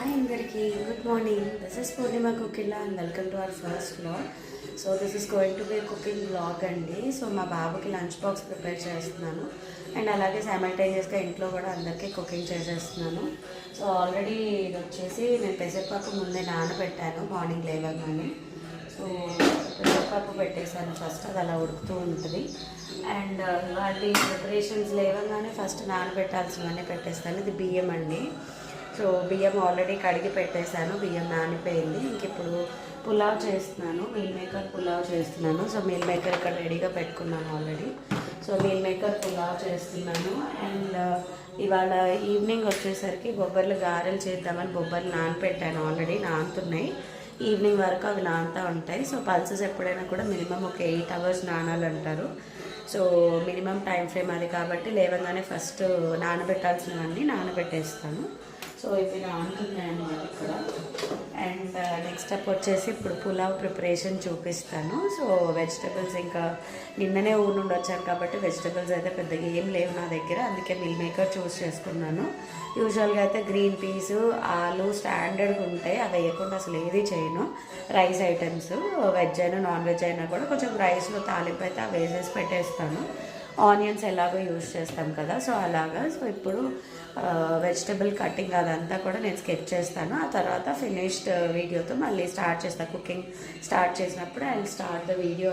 Hi Andarki, good morning. This is Purnima Kukilla and welcome to our first vlog. So this is going to be a cooking vlog అండి. So మా బాబుకి lunch box prepare చేస్తున్నాను and అలాగే సైమల్టేనియస్గా ఇంట్లో కూడా అందరికీ cooking చేసేస్తున్నాను. So already ఇది వచ్చేసి నేను పెసరపప్పు ముందే నానబెట్టాను మార్నింగ్ లేవగానే. సో పెసరపప్పు పెట్టేశాను ఫస్ట్, అది అలా ఉడుకుతూ ఉంటుంది. అండ్ వాటి ప్రిపరేషన్స్ లేవగానే ఫస్ట్ నానబెట్టాల్సినవన్నీ పెట్టేస్తాను. ఇది బియ్యం అండి. సో బియ్యం ఆల్రెడీ కడిగి పెట్టేశాను, బియ్యం నానిపోయింది. ఇంక ఇప్పుడు పులావ్ చేస్తున్నాను, మీల్ మేకర్ పులావ్ చేస్తున్నాను. సో మీల్ మేకర్ ఇక్కడ రెడీగా పెట్టుకున్నాను already. So meal maker pulao చేస్తున్నాను. అండ్ ఇవాళ ఈవినింగ్ వచ్చేసరికి బొబ్బర్లు గారెలు చేద్దామని బొబ్బర్లు నానపెట్టాను, ఆల్రెడీ నానుతున్నాయి. ఈవినింగ్ వరకు అవి నానుతూ ఉంటాయి. సో పల్సెస్ ఎప్పుడైనా కూడా మినిమం ఒక 8 hours నానాలంటారు. సో మినిమం టైం ఫ్రేమ్ అది కాబట్టి లేవగానే ఫస్ట్ నానబెట్టాల్సినవన్నీ నానబెట్టేస్తాను. సో ఇవి నానుతున్నాయి అన్నమాట ఇక్కడ. అండ్ నెక్స్ట్ స్టెప్ వచ్చేసి ఇప్పుడు పులావ్ ప్రిపరేషన్ చూపిస్తాను. సో వెజిటబుల్స్ ఇంకా నిన్ననే ఊరు నుండి వచ్చాను కాబట్టి వెజిటబుల్స్ అయితే పెద్దగా ఏం లేవు నా దగ్గర, అందుకే మిల్ మేకర్ చూస్ చేసుకున్నాను. యూజువల్గా అయితే గ్రీన్ పీస్, ఆలు స్టాండర్డ్గా ఉంటాయి, అవి వేయకుండా అసలు ఏది చేయను. రైస్ ఐటమ్స్ వెజ్ అయినా నాన్ వెజ్ అయినా కూడా కొంచెం రైస్లో తాలింపు అయితే అవి వేసేసి పెట్టేస్తాను. ఆనియన్స్ ఎలాగో యూజ్ చేస్తాం కదా, సో అలాగా. సో ఇప్పుడు వెజిటబుల్ కటింగ్ అదంతా కూడా నేను స్కెచ్ చేస్తాను. ఆ తర్వాత ఫినిష్డ్ వీడియోతో మళ్ళీ స్టార్ట్ చేస్తాను. కుకింగ్ స్టార్ట్ చేసినప్పుడు I will start the video.